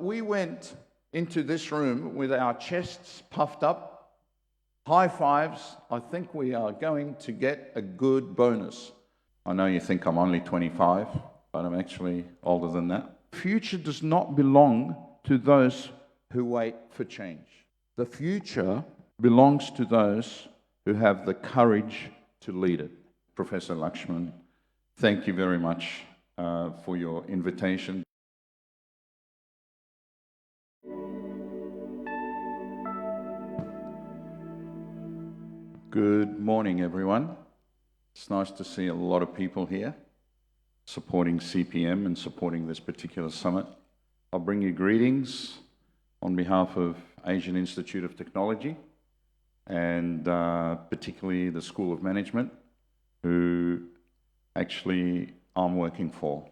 we went into this room with our chests puffed up, high fives. I think we are going to get a good bonus. I know you think I'm only 25, but I'm actually older than that. Future does not belong to those who wait for change. The future belongs to those who have the courage to lead it. Professor Lakshman, thank you very much for your invitation. Good morning, everyone. It's nice to see a lot of people here supporting CPM and supporting this particular summit. I'll bring you greetings on behalf of Asian Institute of Technology and particularly the School of Management, who actually I'm working for.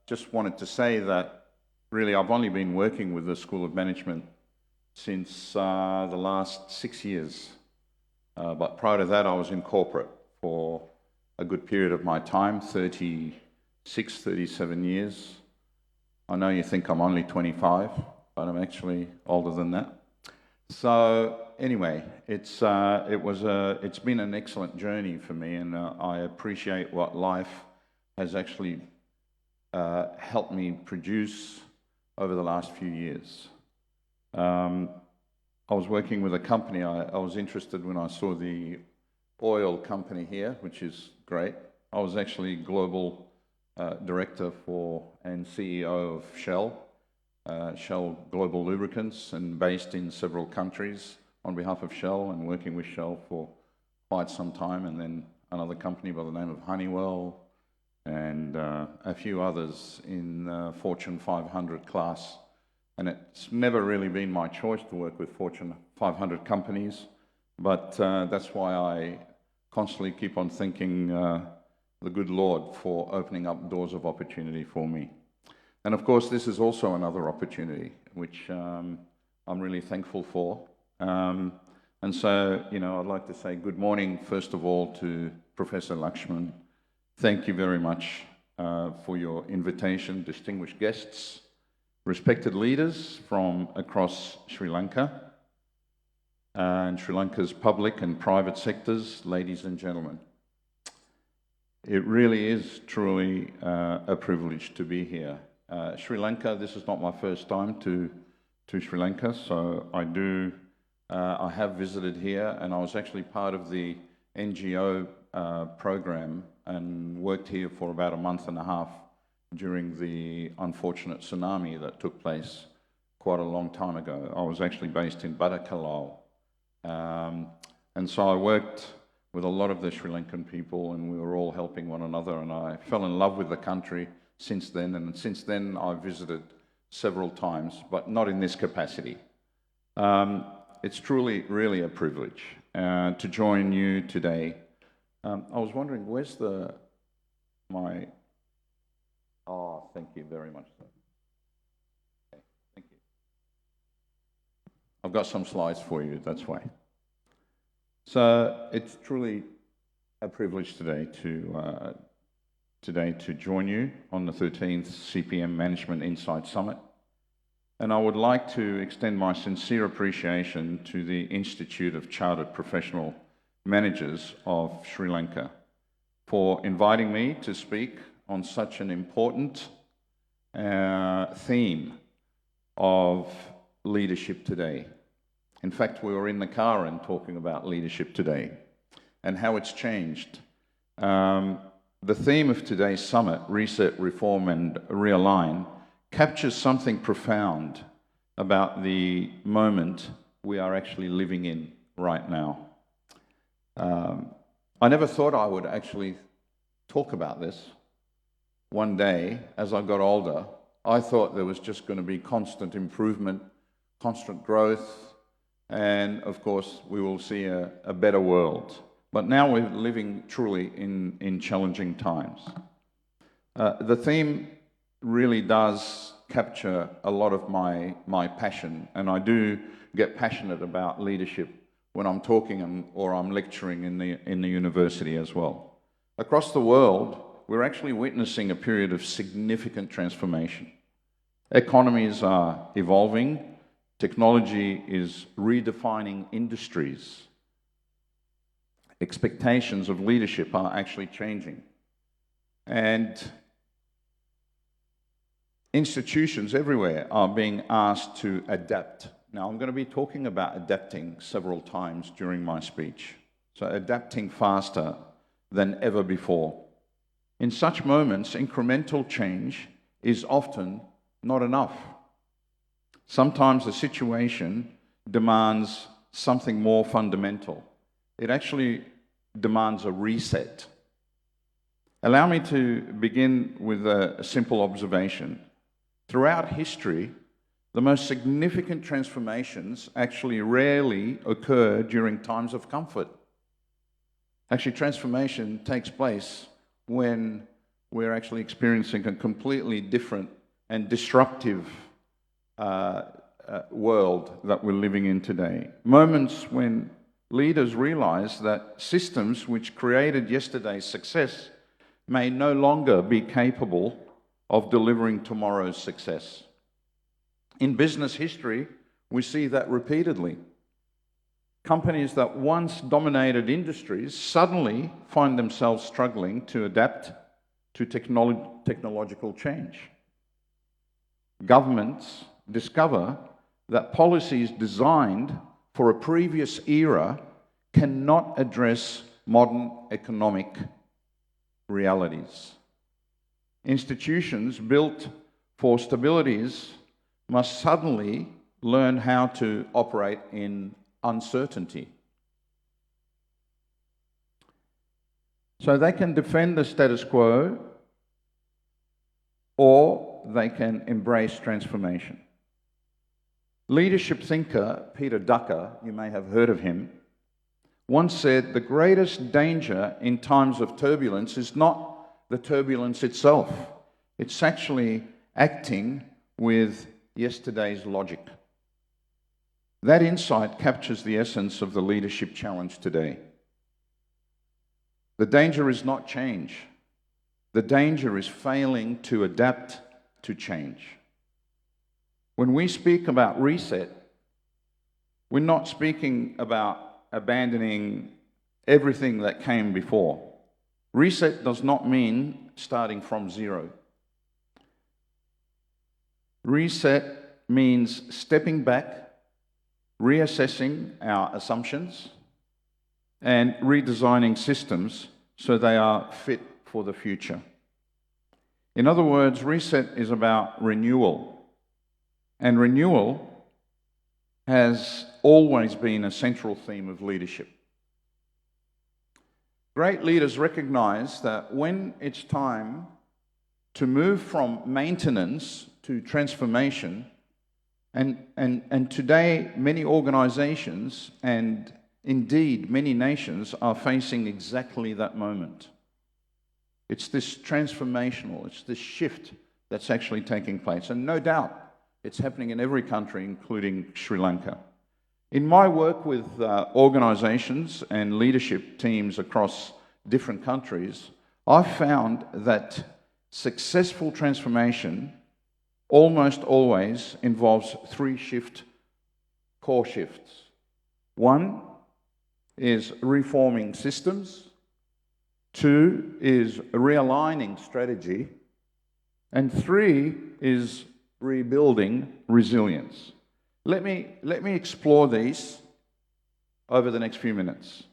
Just wanted to say that really I've only been working with the School of Management since the last 6 years. But prior to that, I was in corporate for a good period of my time, 36, 37 years. I know you think I'm only 25, but I'm actually older than that. So anyway, it's been an excellent journey for me, and I appreciate what life has actually helped me produce over the last few years. I was working with a company. I was interested when I saw the oil company here, which is great. I was actually global director for and CEO of Shell Global Lubricants, and based in several countries on behalf of Shell and working with Shell for quite some time, and then another company by the name of Honeywell and a few others in Fortune 500 class. And it's never really been my choice to work with Fortune 500 companies, but that's why I constantly keep on thanking the good Lord for opening up doors of opportunity for me. And of course, this is also another opportunity, which I'm really thankful for. And so, I'd like to say good morning, first of all, to Professor Lakshman. Thank you very much for your invitation, distinguished guests, respected leaders from across Sri Lanka and Sri Lanka's public and private sectors, ladies and gentlemen. It really is truly a privilege to be here. Sri Lanka, this is not my first time to Sri Lanka, so I have visited here, and I was actually part of the NGO program and worked here for about a month and a half during the unfortunate tsunami that took place quite a long time ago. I was actually based in Batakalau. And so I worked with a lot of the Sri Lankan people, and we were all helping one another, and I fell in love with the country since then, and since then I've visited several times, but not in this capacity. It's truly, really a privilege to join you today. I was wondering, where's my... Oh, thank you very much, sir. Okay, thank you. I've got some slides for you, that's why. So it's truly a privilege today to join you on the 13th CPM Management Insight Summit. And I would like to extend my sincere appreciation to the Institute of Chartered Professional Managers of Sri Lanka for inviting me to speak on such an important theme of leadership today. In fact, we were in the car and talking about leadership today and how it's changed. The theme of today's summit, Reset, Reform and Realign, captures something profound about the moment we are actually living in right now. I never thought I would actually talk about this. One day, as I got older, I thought there was just going to be constant improvement, constant growth, and of course we will see a better world. But now we're living truly in challenging times. The theme really does capture a lot of my passion, and I do get passionate about leadership when I'm talking or I'm lecturing in the university as well. Across the world, we're actually witnessing a period of significant transformation. Economies are evolving. Technology is redefining industries. Expectations of leadership are actually changing. And institutions everywhere are being asked to adapt. Now, I'm going to be talking about adapting several times during my speech. So adapting faster than ever before. In such moments, incremental change is often not enough. Sometimes the situation demands something more fundamental. It actually demands a reset. Allow me to begin with a simple observation. Throughout history, the most significant transformations actually rarely occur during times of comfort. Actually, transformation takes place when we're actually experiencing a completely different and disruptive world that we're living in today. Moments when leaders realize that systems which created yesterday's success may no longer be capable of delivering tomorrow's success. In business history, we see that repeatedly. Companies that once dominated industries suddenly find themselves struggling to adapt to technological change. Governments discover that policies designed for a previous era cannot address modern economic realities. Institutions built for stabilities must suddenly learn how to operate in uncertainty. So they can defend the status quo or they can embrace transformation. Leadership thinker Peter Drucker, you may have heard of him, once said, "The greatest danger in times of turbulence is not the turbulence itself. It's actually acting with yesterday's logic." That insight captures the essence of the leadership challenge today. The danger is not change. The danger is failing to adapt to change. When we speak about reset, we're not speaking about abandoning everything that came before. Reset does not mean starting from zero. Reset means stepping back, reassessing our assumptions, and redesigning systems so they are fit for the future. In other words, reset is about renewal. And renewal has always been a central theme of leadership. Great leaders recognize that when it's time to move from maintenance to transformation, and today many organizations and indeed many nations are facing exactly that moment. It's this transformational, it's this shift that's actually taking place. And no doubt, it's happening in every country, including Sri Lanka. In my work with organizations and leadership teams across different countries, I've found that successful transformation almost always involves three core shifts. One is reforming systems. Two is realigning strategy. And three is rebuilding resilience. Let me explore these over the next few minutes.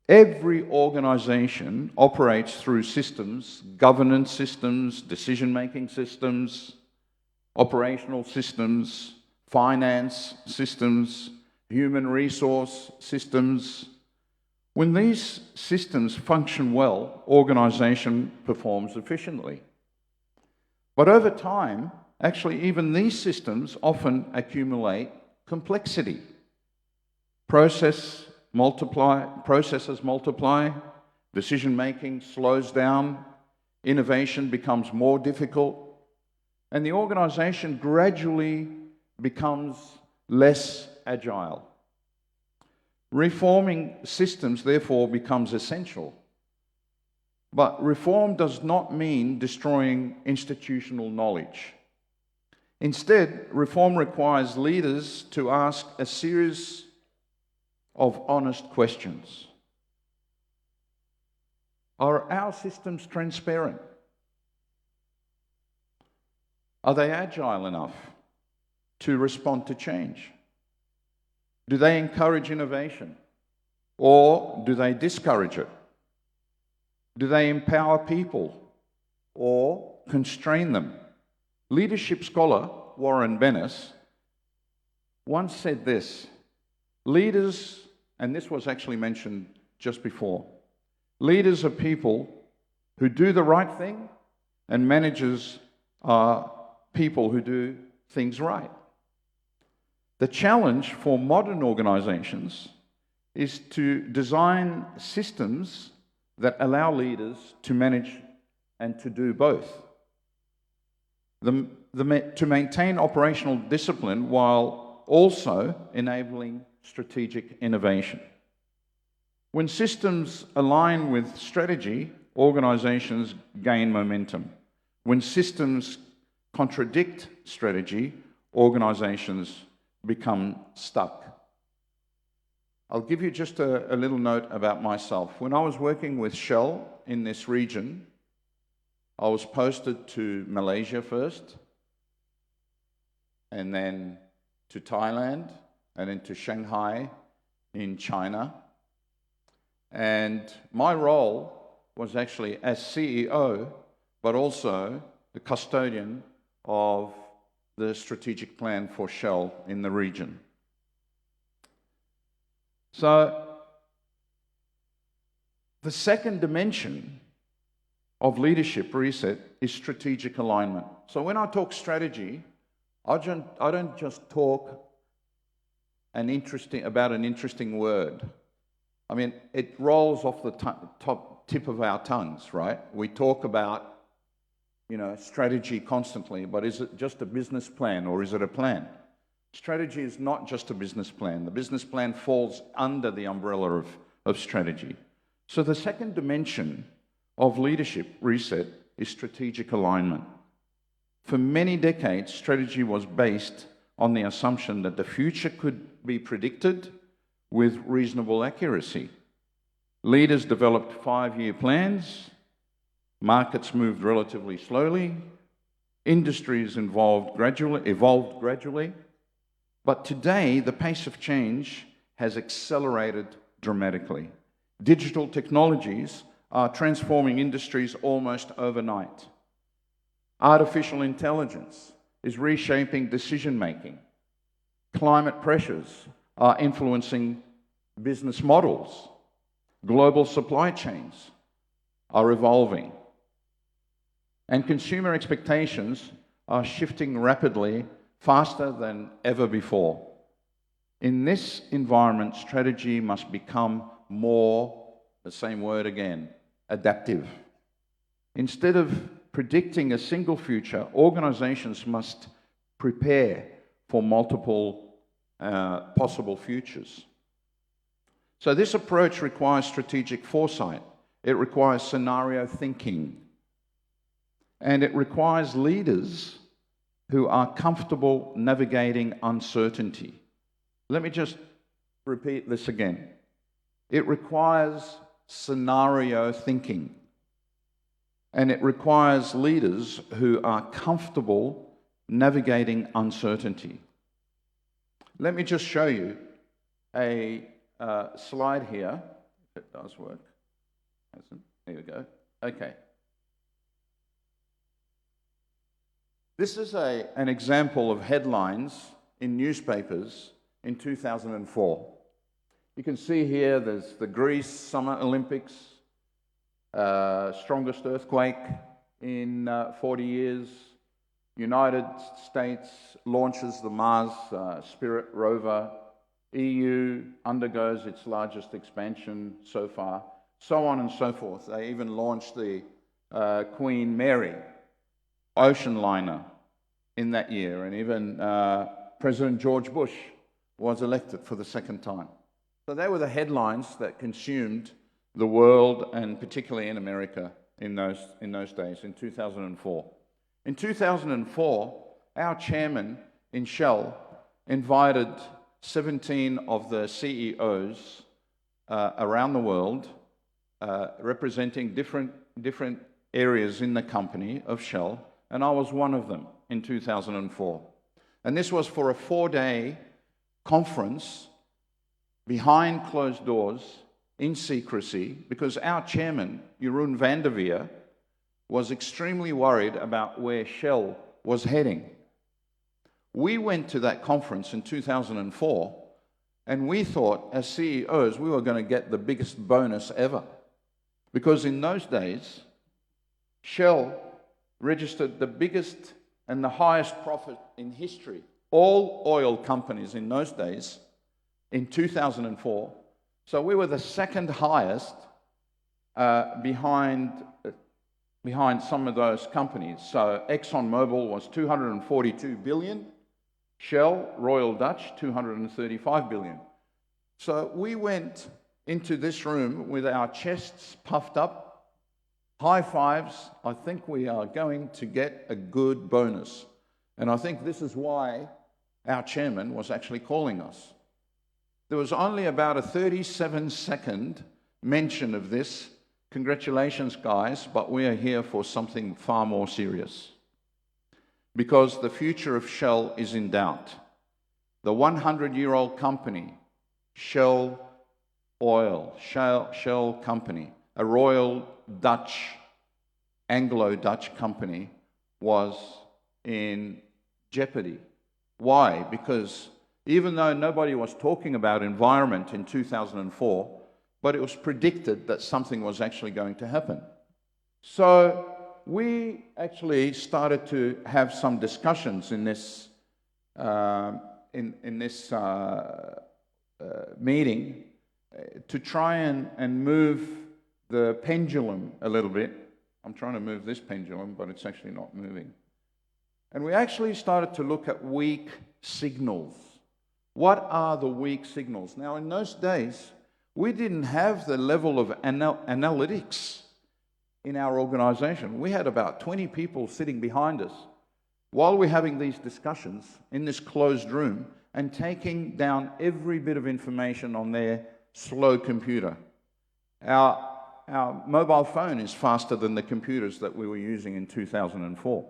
Every organization operates through systems, governance systems, decision-making systems, operational systems, finance systems, human resource systems. When these systems function well, organization performs efficiently. But over time, actually, even these systems often accumulate complexity. Processes multiply, decision-making slows down, innovation becomes more difficult, and the organization gradually becomes less agile. Reforming systems, therefore, becomes essential. But reform does not mean destroying institutional knowledge. Instead, reform requires leaders to ask a series of honest questions. Are our systems transparent? Are they agile enough to respond to change? Do they encourage innovation, or do they discourage it? Do they empower people or constrain them? Leadership scholar Warren Bennis once said this: leaders, and this was actually mentioned just before, leaders are people who do the right thing, and managers are people who do things right. The challenge for modern organizations is to design systems that allow leaders to manage and to do both. To maintain operational discipline while also enabling strategic innovation. When systems align with strategy, organizations gain momentum. When systems contradict strategy, organizations become stuck. I'll give you just a little note about myself. When I was working with Shell in this region, I was posted to Malaysia first, and then to Thailand, and then to Shanghai in China. And my role was actually as CEO, but also the custodian of the strategic plan for Shell in the region. So, the second dimension of leadership reset is strategic alignment. So when I talk strategy, I don't just talk about an interesting word. I mean, it rolls off the top tip of our tongues, right? We talk about, strategy constantly, but is it just a business plan, or is it a plan? Strategy is not just a business plan. The business plan falls under the umbrella of strategy. So the second dimension of leadership reset is strategic alignment. For many decades, strategy was based on the assumption that the future could be predicted with reasonable accuracy. Leaders developed 5-year plans, markets moved relatively slowly, industries evolved gradually, but today the pace of change has accelerated dramatically. Digital technologies are transforming industries almost overnight. Artificial intelligence is reshaping decision-making. Climate pressures are influencing business models. Global supply chains are evolving. And consumer expectations are shifting rapidly, faster than ever before. In this environment, strategy must become more, the same word again, adaptive. Instead of predicting a single future, organizations must prepare for multiple possible futures. So this approach requires strategic foresight. It requires scenario thinking. And it requires leaders who are comfortable navigating uncertainty. Let me just repeat this again. It requires scenario thinking. And it requires leaders who are comfortable navigating uncertainty. Let me just show you a slide here. If it does work. There we go. Okay. This is an example of headlines in newspapers in 2004. You can see here there's the Greece Summer Olympics, strongest earthquake in 40 years. United States launches the Mars Spirit rover. EU undergoes its largest expansion so far, so on and so forth. They even launched the Queen Mary ocean liner in that year, and even President George Bush was elected for the second time. So they were the headlines that consumed the world, and particularly in America in those days, in 2004. In 2004, our chairman in Shell invited 17 of the CEOs around the world, representing different areas in the company of Shell, and I was one of them in 2004. And this was for a 4-day conference behind closed doors in secrecy, because our chairman, Jeroen van der Veer, was extremely worried about where Shell was heading. We went to that conference in 2004, and we thought, as CEOs, we were going to get the biggest bonus ever. Because in those days, Shell registered the biggest and the highest profit in history. All oil companies in those days, in 2004, so we were the second highest behind some of those companies. So ExxonMobil was 242 billion, Shell, Royal Dutch, 235 billion. So we went into this room with our chests puffed up, high fives. I think we are going to get a good bonus. And I think this is why our chairman was actually calling us. There was only about a 37-second mention of this. Congratulations, guys, but we are here for something far more serious. Because the future of Shell is in doubt. The 100-year-old company, Shell Oil, Shell Company, a Royal Dutch, Anglo-Dutch company, was in jeopardy. Why? Because even though nobody was talking about environment in 2004, but it was predicted that something was actually going to happen. So we actually started to have some discussions in this meeting to try and move the pendulum a little bit. I'm trying to move this pendulum, but it's actually not moving. And we actually started to look at weak signals. What are the weak signals? Now, in those days, we didn't have the level of analytics in our organization. We had about 20 people sitting behind us while we're having these discussions in this closed room and taking down every bit of information on their slow computer. Our mobile phone is faster than the computers that we were using in 2004.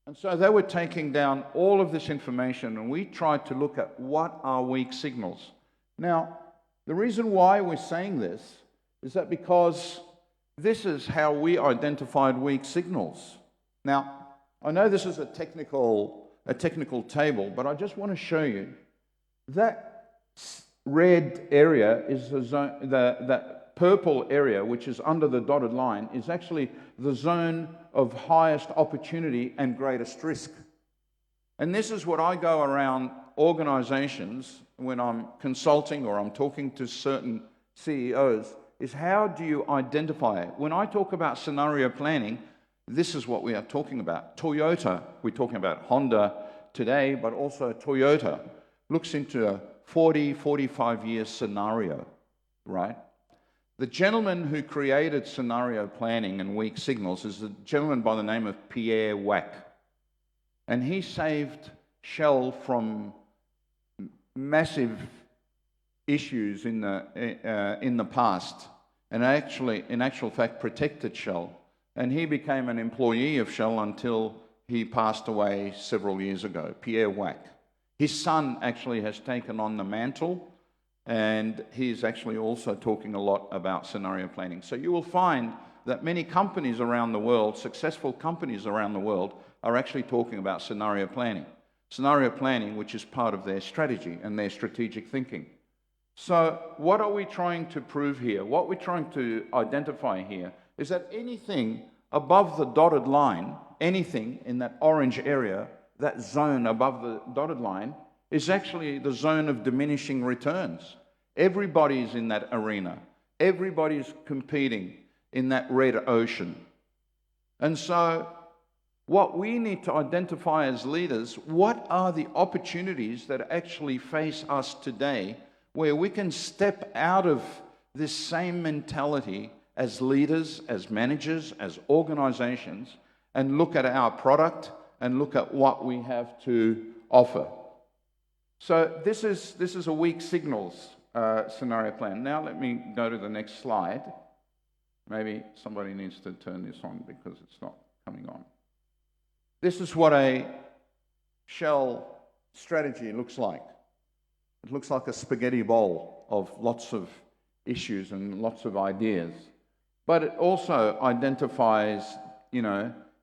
And so they were taking down all of this information, and we tried to look at what are weak signals. Now, the reason why we're saying this is that because this is how we identified weak signals. Now, I know this is a technical table, but I just want to show you that red area is the zone, that purple area, which is under the dotted line, is actually the zone of highest opportunity and greatest risk. And this is what I go around organizations when I'm consulting or I'm talking to certain CEOs, is how do you identify it? When I talk about scenario planning, this is what we are talking about. Toyota, we're talking about Honda today, but also Toyota looks into a 40, 45-year scenario, right? The gentleman who created scenario planning and weak signals is a gentleman by the name of Pierre Wack. And he saved Shell from massive issues in the past, and actually, in actual fact, protected Shell. And he became an employee of Shell until he passed away several years ago, Pierre Wack. His son actually has taken on the mantle, and he's actually also talking a lot about scenario planning. So you will find that many companies around the world, successful companies around the world, are actually talking about scenario planning. Scenario planning, which is part of their strategy and their strategic thinking. So what are we trying to prove here? What we're trying to identify here is that anything above the dotted line, anything in that orange area, that zone above the dotted line, is actually the zone of diminishing returns. Everybody's in that arena. Everybody's competing in that red ocean. And so what we need to identify as leaders, what are the opportunities that actually face us today where we can step out of this same mentality as leaders, as managers, as organizations, and look at our product, and look at what we have to offer. So this is a weak signals scenario plan. Now let me go to the next slide. Maybe somebody needs to turn this on because it's not coming on. This is what a Shell strategy looks like. It looks like a spaghetti bowl of lots of issues and lots of ideas. But it also identifies,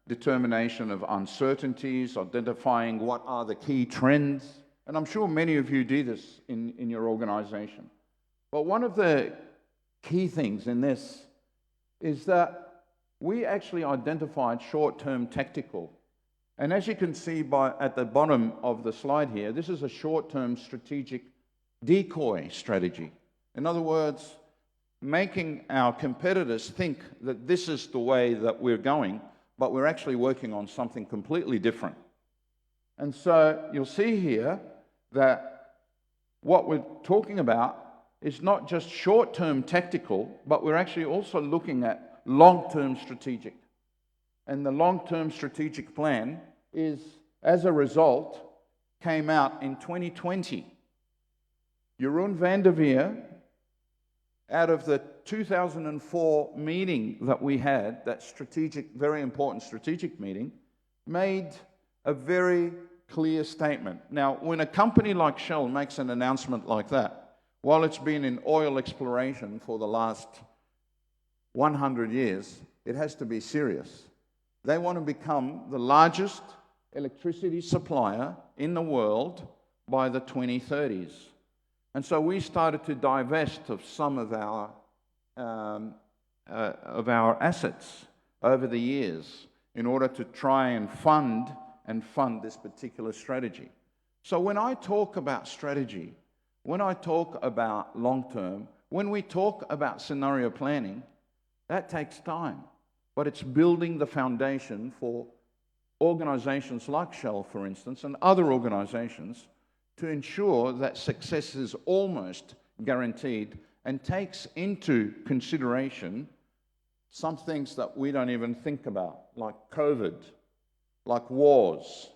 determination of uncertainties, identifying what are the key trends. And I'm sure many of you do this in your organization. But one of the key things in this is that we actually identified short-term tactical. And as you can see at the bottom of the slide here, this is a short-term strategic decoy strategy. In other words, making our competitors think that this is the way that we're going, but we're actually working on something completely different. And so you'll see here that what we're talking about is not just short-term tactical, but we're actually also looking at long-term strategic. And the long-term strategic plan is, as a result, came out in 2020. Jeroen van der Veer, out of the 2004 meeting that we had, that strategic, very important strategic meeting, made a very clear statement. Now, when a company like Shell makes an announcement like that, while it's been in oil exploration for the last 100 years, it has to be serious. They want to become the largest electricity supplier in the world by the 2030s. And so we started to divest of some of our assets over the years in order to try and fund this particular strategy. So when I talk about strategy, when I talk about long-term, when we talk about scenario planning, that takes time. But it's building the foundation for organizations like Shell, for instance, and other organizations to ensure that success is almost guaranteed and takes into consideration some things that we don't even think about, like COVID, like wars,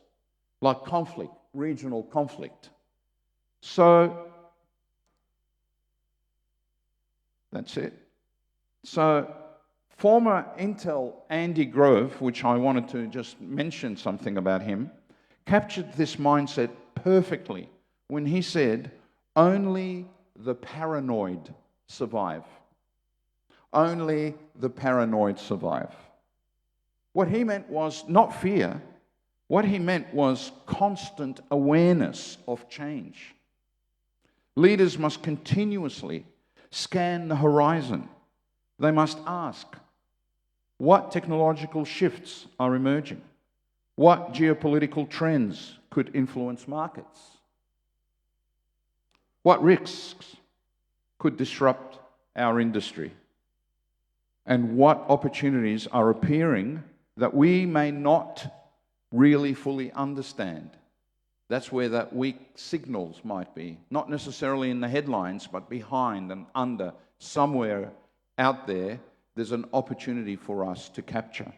like conflict, regional conflict. So that's it. So former Intel Andy Grove, which I wanted to just mention something about him, captured this mindset perfectly when he said, "Only the paranoid survive. Only the paranoid survive." What he meant was not fear. What he meant was constant awareness of change. Leaders must continuously scan the horizon. They must ask, what technological shifts are emerging? What geopolitical trends could influence markets? What risks could disrupt our industry? And what opportunities are appearing that we may not really fully understand? That's where that weak signals might be. Not necessarily in the headlines, but behind and under, somewhere out there, there's an opportunity for us to capture.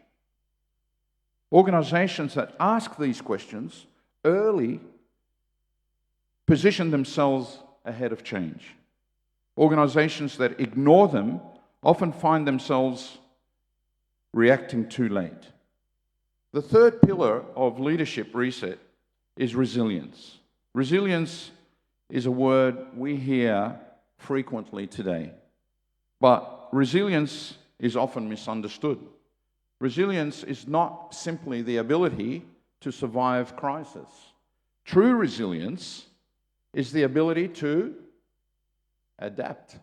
Organizations that ask these questions early position themselves ahead of change. Organizations that ignore them often find themselves reacting too late. The third pillar of leadership reset is resilience. Resilience is a word we hear frequently today, but resilience is often misunderstood. Resilience is not simply the ability to survive crisis. True resilience is the ability to adapt,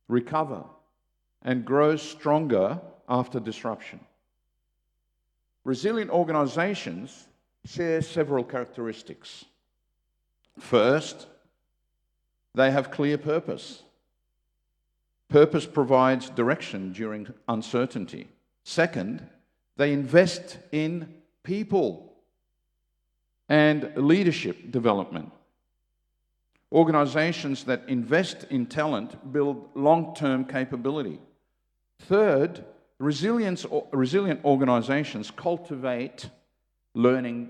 recover, and grow stronger after disruption. Resilient organizations share several characteristics. First, they have clear purpose. Purpose provides direction during uncertainty. Second, they invest in people and leadership development. Organizations that invest in talent build long-term capability. Third, resilient organizations cultivate learning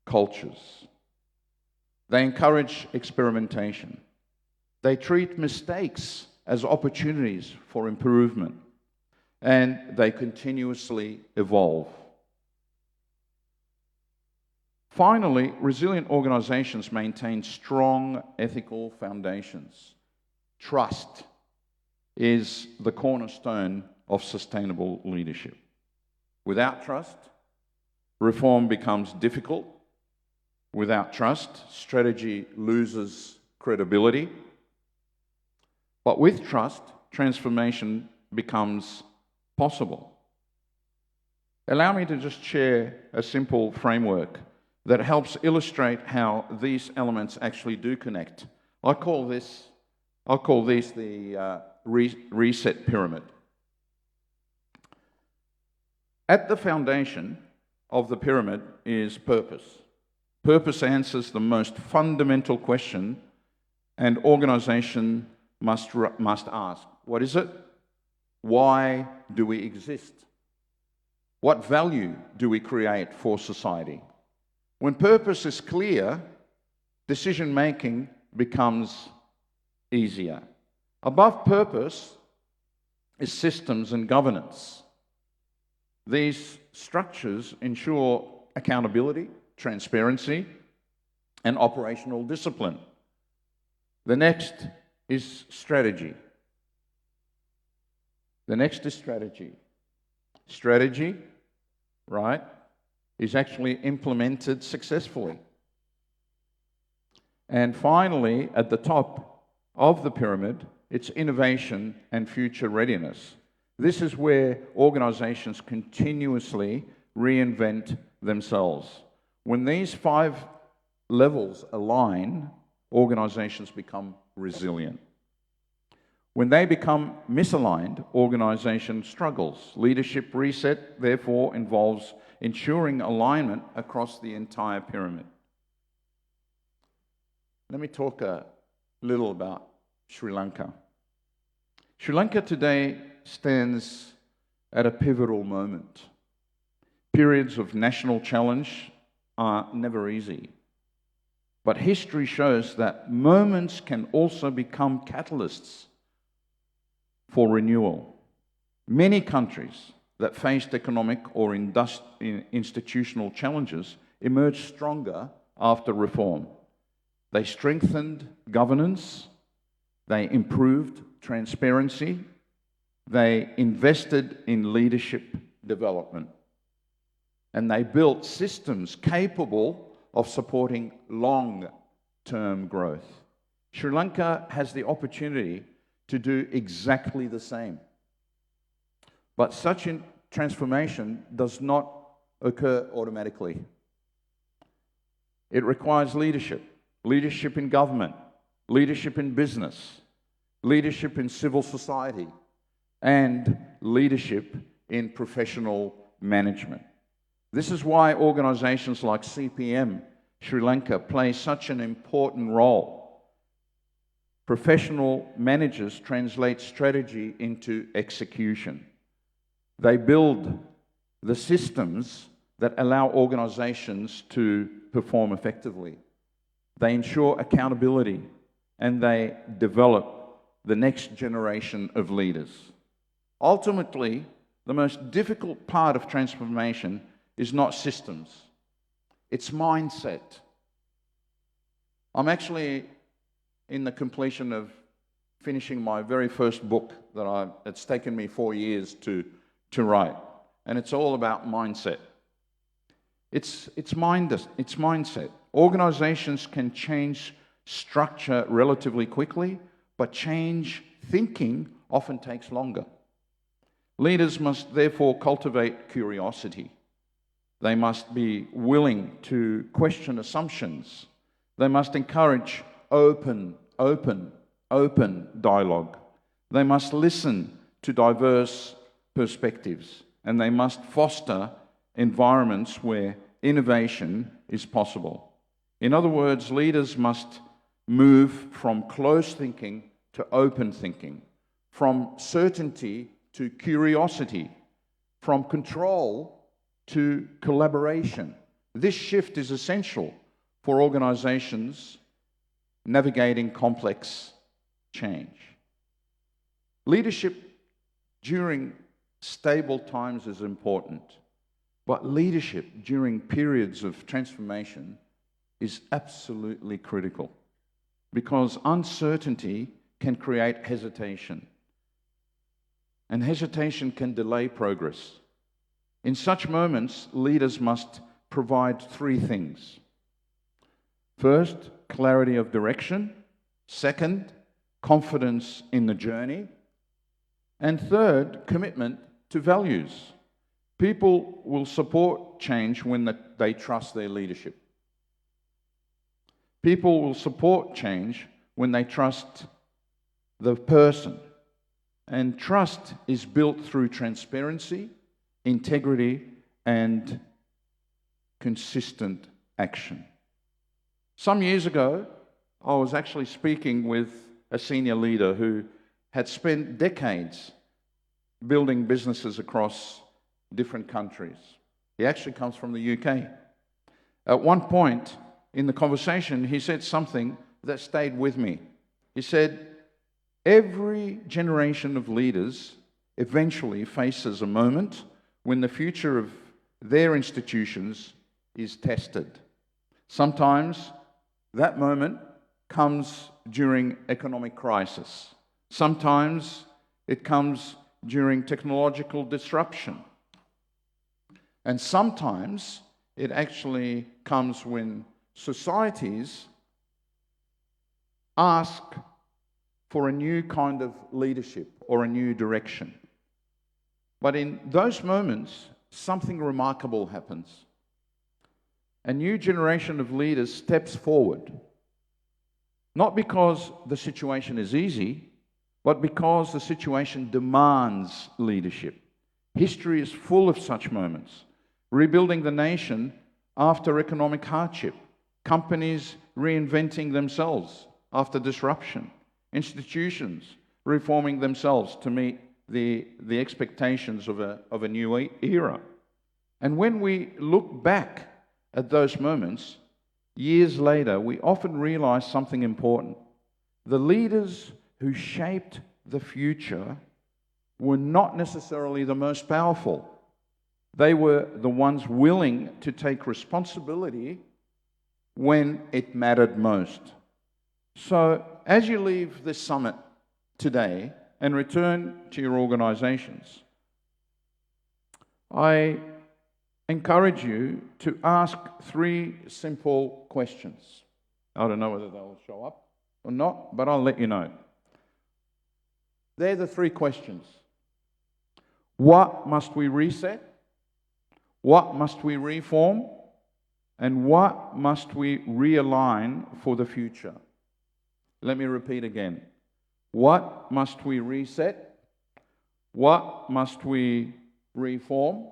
cultures. They encourage experimentation. They treat mistakes as opportunities for improvement, and they continuously evolve. Finally, resilient organizations maintain strong ethical foundations. Trust is the cornerstone of sustainable leadership. Without trust, reform becomes difficult. Without trust, strategy loses credibility. But with trust, transformation becomes possible. Allow me to just share a simple framework that helps illustrate how these elements actually do connect. I'll call this the reset pyramid. At the foundation of the pyramid is purpose. Purpose answers the most fundamental question an organization must ask. What is it? Why do we exist? What value do we create for society? When purpose is clear, decision-making becomes easier. Above purpose is systems and governance. These structures ensure accountability, transparency, and operational discipline. The next is strategy. Strategy, right, is actually implemented successfully. And finally, at the top of the pyramid, it's innovation and future readiness. This is where organizations continuously reinvent themselves. When these 5 levels align, organizations become resilient. When they become misaligned, organization struggles. Leadership reset, therefore, involves ensuring alignment across the entire pyramid. Let me talk a little about Sri Lanka. Sri Lanka today stands at a pivotal moment. Periods of national challenge are never easy. But history shows that moments can also become catalysts for renewal. Many countries that faced economic or institutional challenges emerged stronger after reform. They strengthened governance, they improved transparency, they invested in leadership development, and they built systems capable of supporting long-term growth. Sri Lanka has the opportunity to do exactly the same. But such a transformation does not occur automatically. It requires leadership in government, leadership in business, leadership in civil society, and leadership in professional management. This is why organizations like CPM Sri Lanka play such an important role. Professional managers translate strategy into execution. They build the systems that allow organizations to perform effectively. They ensure accountability, and they develop the next generation of leaders. Ultimately, the most difficult part of transformation is not systems, it's mindset. I'm actually in the completion of finishing my very first book it's taken me 4 years to write, and it's all about mindset. It's mindset. Organizations can change structure relatively quickly, but change thinking often takes longer. Leaders must therefore cultivate curiosity. They must be willing to question assumptions. They must encourage open dialogue. They must listen to diverse perspectives, and they must foster environments where innovation is possible. In other words, leaders must move from closed thinking to open thinking, from certainty to curiosity, from control to collaboration. This shift is essential for organizations navigating complex change. Leadership during stable times is important, but leadership during periods of transformation is absolutely critical, because uncertainty can create hesitation, and hesitation can delay progress. In such moments, leaders must provide three things. First, clarity of direction. Second, confidence in the journey. And third, commitment to values. People will support change when they trust their leadership. People will support change when they trust the person. And trust is built through transparency, integrity, and consistent action. Some years ago, I was actually speaking with a senior leader who had spent decades building businesses across different countries. He actually comes from the UK. At one point in the conversation, he said something that stayed with me. He said, every generation of leaders eventually faces a moment when the future of their institutions is tested. Sometimes that moment comes during economic crisis. Sometimes it comes during technological disruption. And sometimes it actually comes when societies ask for a new kind of leadership or a new direction. But in those moments, something remarkable happens. A new generation of leaders steps forward, not because the situation is easy, but because the situation demands leadership. History is full of such moments. Rebuilding the nation after economic hardship, companies reinventing themselves after disruption, institutions reforming themselves to meet the expectations of a new era. And when we look back at those moments, years later, we often realize something important. The leaders who shaped the future were not necessarily the most powerful. They were the ones willing to take responsibility when it mattered most. So, as you leave this summit today and return to your organizations, I encourage you to ask three simple questions. I don't know whether they'll show up or not, but I'll let you know. They're the three questions. What must we reset? What must we reform? And what must we realign for the future? Let me repeat again. What must we reset? What must we reform?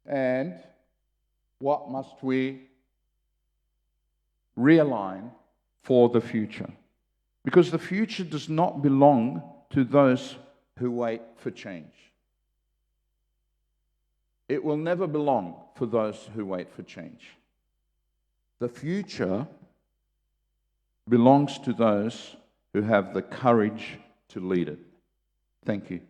And what must we realign for the future? Because the future does not belong to those who wait for change. It will never belong for those who wait for change. The future belongs to those who have the courage to lead it. Thank you.